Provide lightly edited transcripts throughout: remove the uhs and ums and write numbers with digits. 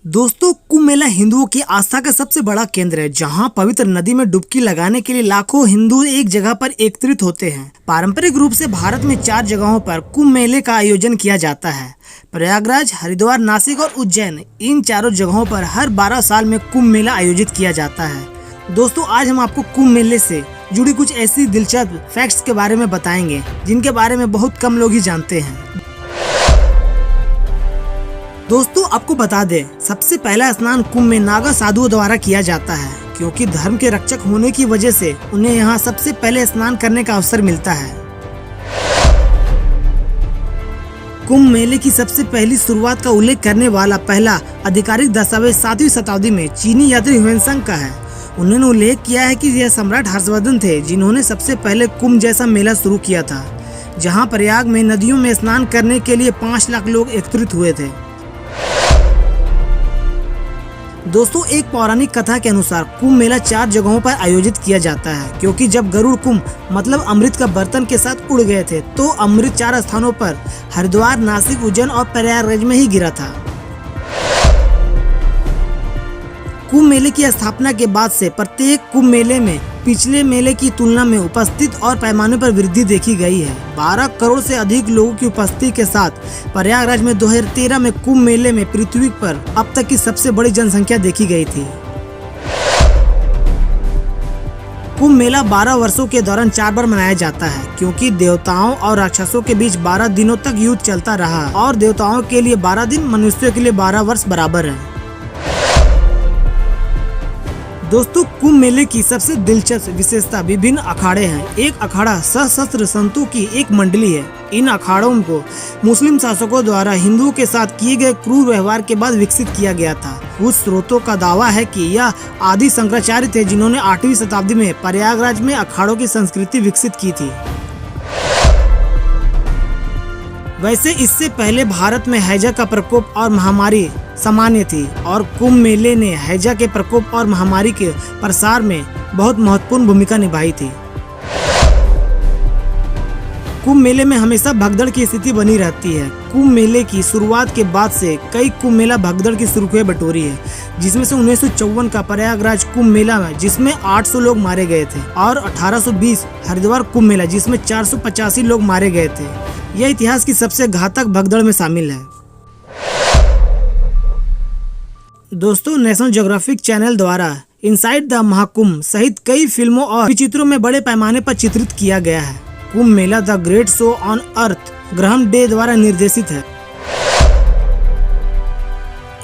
दोस्तों, कुंभ मेला हिंदुओं की आस्था का सबसे बड़ा केंद्र है, जहां पवित्र नदी में डुबकी लगाने के लिए लाखों हिंदू एक जगह पर एकत्रित होते हैं। पारंपरिक रूप से भारत में 4 जगहों पर कुंभ मेले का आयोजन किया जाता है। प्रयागराज, हरिद्वार, नासिक और उज्जैन। इन चारों जगहों पर हर 12 साल में कुंभ मेला आयोजित किया जाता है। दोस्तों, आज हम आपको कुंभ मेले से जुड़ी कुछ ऐसी दिलचस्प फैक्ट्स के बारे में बताएंगे जिनके बारे में बहुत कम लोग ही जानते हैं। दोस्तों, आपको बता दें, सबसे पहला स्नान कुंभ में नागा साधुओं द्वारा किया जाता है, क्योंकि धर्म के रक्षक होने की वजह से उन्हें यहाँ सबसे पहले स्नान करने का अवसर मिलता है। कुंभ मेले की सबसे पहली शुरुआत का उल्लेख करने वाला पहला आधिकारिक दस्तावेज 7वीं शताब्दी में चीनी यात्री ह्वेनसांग का है। उन्होंने उल्लेख किया है कि यह सम्राट हर्षवर्धन थे जिन्होंने सबसे पहले कुंभ जैसा मेला शुरू किया था, जहाँ प्रयाग में नदियों में स्नान करने के लिए 5 लाख लोग एकत्रित हुए थे। दोस्तों, एक पौराणिक कथा के अनुसार कुंभ मेला 4 जगहों पर आयोजित किया जाता है, क्योंकि जब गरुड़ कुंभ मतलब अमृत का बर्तन के साथ उड़ गए थे तो अमृत 4 स्थानों पर हरिद्वार, नासिक, उज्जैन और प्रयागराज में ही गिरा था। कुंभ मेले की स्थापना के बाद से प्रत्येक कुंभ मेले में पिछले मेले की तुलना में उपस्थित और पैमाने पर वृद्धि देखी गई है। 12 करोड़ से अधिक लोगों की उपस्थिति के साथ प्रयागराज में 2013 में कुंभ मेले में पृथ्वी पर अब तक की सबसे बड़ी जनसंख्या देखी गई थी। कुंभ मेला 12 वर्षों के दौरान 4 बार मनाया जाता है, क्योंकि देवताओं और राक्षसों के बीच 12 दिनों तक युद्ध चलता रहा और देवताओं के लिए 12 दिन, मनुष्यों के लिए 12 वर्ष बराबर है। दोस्तों, कुंभ मेले की सबसे दिलचस्प विशेषता विभिन्न अखाड़े हैं। एक अखाड़ा सशस्त्र संतों की एक मंडली है। इन अखाड़ों को मुस्लिम शासकों द्वारा हिंदुओं के साथ किए गए क्रूर व्यवहार के बाद विकसित किया गया था। कुछ स्रोतों का दावा है कि यह आदि शंकराचार्य थे जिन्होंने 8वीं शताब्दी में प्रयागराज में अखाड़ों की संस्कृति विकसित की थी। वैसे इससे पहले भारत में हैजा का प्रकोप और महामारी सामान्य थी और कुंभ मेले ने हैजा के प्रकोप और महामारी के प्रसार में बहुत महत्वपूर्ण भूमिका निभाई थी। कुंभ मेले में हमेशा भगदड़ की स्थिति बनी रहती है। कुंभ मेले की शुरुआत के बाद से कई कुंभ मेला भगदड़ की सुर्खियां बटोरी है, जिसमें से 1954 का प्रयागराज कुंभ मेला में जिसमें 800 लोग मारे गए थे और 1820 हरिद्वार कुंभ मेला जिसमें 485 लोग मारे गए थे। यह इतिहास की सबसे घातक भगदड़ में शामिल है। दोस्तों, नेशनल ज्योग्राफिक चैनल द्वारा इनसाइड द महाकुंभ सहित कई फिल्मों और चित्रों में बड़े पैमाने पर चित्रित किया गया है। Kumbh Mela the great show on earth Graham Day द्वारा निर्देशित है।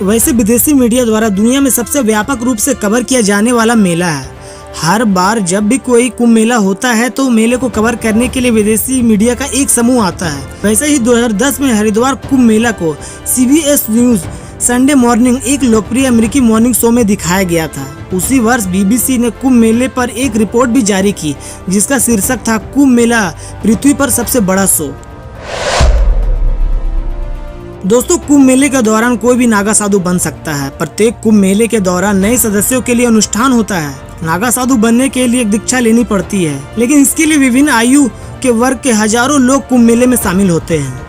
वैसे विदेशी मीडिया द्वारा दुनिया में सबसे व्यापक रूप से कवर किया जाने वाला मेला है। हर बार जब भी कोई कुंभ मेला होता है तो मेले को कवर करने के लिए विदेशी मीडिया का एक समूह आता है। वैसे ही 2010 में हरिद्वार कुंभ मेला को CBS न्यूज संडे मॉर्निंग एक लोकप्रिय अमेरिकी मॉर्निंग शो में दिखाया गया था। उसी वर्ष BBC ने कुंभ मेले पर एक रिपोर्ट भी जारी की, जिसका शीर्षक था कुंभ मेला पृथ्वी पर सबसे बड़ा शो। दोस्तों, कुंभ मेले के दौरान कोई भी नागा साधु बन सकता है। प्रत्येक कुंभ मेले के दौरान नए सदस्यों के लिए अनुष्ठान होता है। नागा साधु बनने के लिए एक दीक्षा लेनी पड़ती है, लेकिन इसके लिए विभिन्न आयु के वर्ग के हजारों लोग कुंभ मेले में शामिल होते हैं।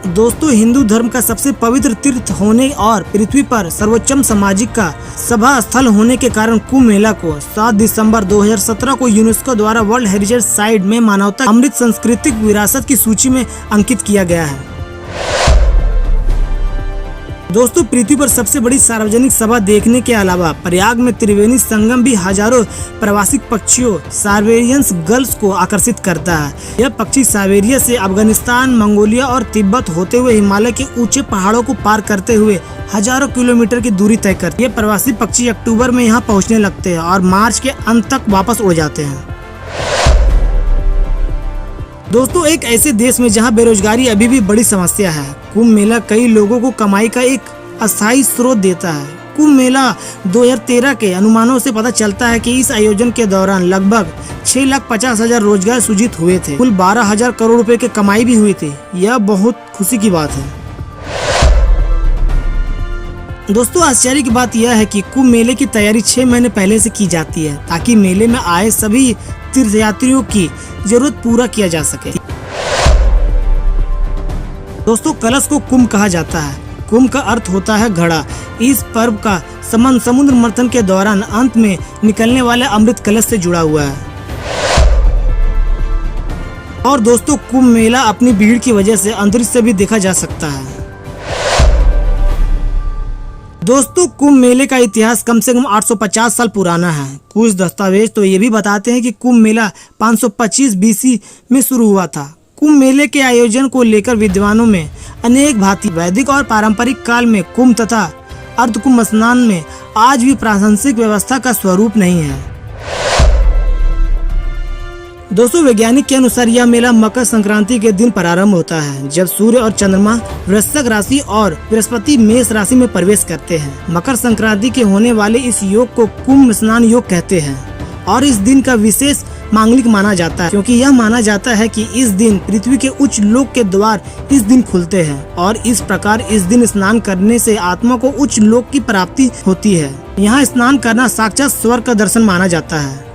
दोस्तों, हिंदू धर्म का सबसे पवित्र तीर्थ होने और पृथ्वी पर सर्वोच्चम सामाजिक का सभा स्थल होने के कारण कुंभ मेला को 7 दिसंबर 2017 को यूनेस्को द्वारा वर्ल्ड हेरिटेज साइट में मानवता अमृत सांस्कृतिक विरासत की सूची में अंकित किया गया है। दोस्तों, पृथ्वी पर सबसे बड़ी सार्वजनिक सभा देखने के अलावा प्रयाग में त्रिवेणी संगम भी हजारों प्रवासी पक्षियों साइबेरियन गल्स को आकर्षित करता है। यह पक्षी साइबेरिया से अफगानिस्तान, मंगोलिया और तिब्बत होते हुए हिमालय के ऊंचे पहाड़ों को पार करते हुए हजारों किलोमीटर की दूरी तय करते हैं। ये प्रवासी पक्षी अक्टूबर में यहाँ पहुँचने लगते हैं और मार्च के अंत तक वापस उड़ जाते हैं। दोस्तों, एक ऐसे देश में जहां बेरोजगारी अभी भी बड़ी समस्या है, कुंभ मेला कई लोगों को कमाई का एक अस्थायी स्रोत देता है। कुंभ मेला 2013 के अनुमानों से पता चलता है कि इस आयोजन के दौरान लगभग 6,50,000 रोजगार सृजित हुए थे। कुल 12,000 करोड़ रुपए की कमाई भी हुई थी। यह बहुत खुशी की बात है। दोस्तों, आश्चर्य की बात यह है कि कुंभ मेले की तैयारी 6 महीने पहले से की जाती है, ताकि मेले में आए सभी तीर्थयात्रियों की जरूरत पूरा किया जा सके। दोस्तों, कलश को कुंभ कहा जाता है। कुंभ का अर्थ होता है घड़ा। इस पर्व का संबंध समुद्र मंथन के दौरान अंत में निकलने वाले अमृत कलश से जुड़ा हुआ है। और दोस्तों, कुंभ मेला अपनी भीड़ की वजह से अंतरिक्ष से भी देखा जा सकता है। दोस्तों, कुंभ मेले का इतिहास कम से कम 850 साल पुराना है। कुछ दस्तावेज तो ये भी बताते हैं कि कुंभ मेला 525 BC में शुरू हुआ था। कुंभ मेले के आयोजन को लेकर विद्वानों में अनेक भांति वैदिक और पारंपरिक काल में कुंभ तथा अर्धकुंभ स्नान में आज भी प्रासंगिक व्यवस्था का स्वरूप नहीं है। दोस्तों, वैज्ञानिक के अनुसार यह मेला मकर संक्रांति के दिन प्रारंभ होता है, जब सूर्य और चंद्रमा वृश्चिक राशि और बृहस्पति मेष राशि में प्रवेश करते हैं। मकर संक्रांति के होने वाले इस योग को कुंभ स्नान योग कहते हैं और इस दिन का विशेष मांगलिक माना जाता है, क्योंकि यह माना जाता है कि इस दिन पृथ्वी के उच्च लोक के द्वार इस दिन खुलते हैं और इस प्रकार इस दिन स्नान करने से आत्मा को उच्च लोक की प्राप्ति होती है। यहाँ स्नान करना साक्षात स्वर्ग का दर्शन माना जाता है।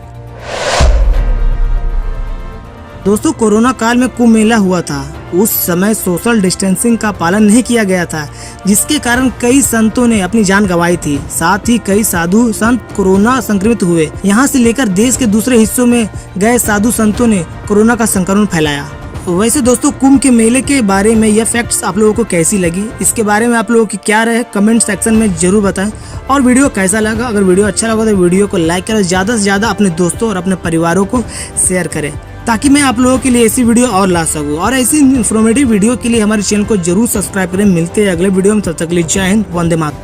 दोस्तों, कोरोना काल में कुंभ मेला हुआ था। उस समय सोशल डिस्टेंसिंग का पालन नहीं किया गया था, जिसके कारण कई संतों ने अपनी जान गंवाई थी। साथ ही कई साधु संत कोरोना संक्रमित हुए। यहाँ से लेकर देश के दूसरे हिस्सों में गए साधु संतों ने कोरोना का संक्रमण फैलाया। वैसे दोस्तों, कुंभ के मेले के बारे में यह फैक्ट्स आप लोगों को कैसी लगी, इसके बारे में आप लोगों की क्या राय है कमेंट सेक्शन में जरूर बताएं। और वीडियो कैसा लगा, अगर वीडियो अच्छा लगा तो वीडियो को लाइक करें, ज्यादा से ज्यादा अपने दोस्तों और अपने परिवारों को शेयर करें, ताकि मैं आप लोगों के लिए ऐसी वीडियो और ला सकूं। और ऐसी इन्फॉर्मेटिव वीडियो के लिए हमारे चैनल को जरूर सब्सक्राइब करें। मिलते हैं अगले वीडियो में, तब तक के लिए जय हिंद, वंदे मातरम।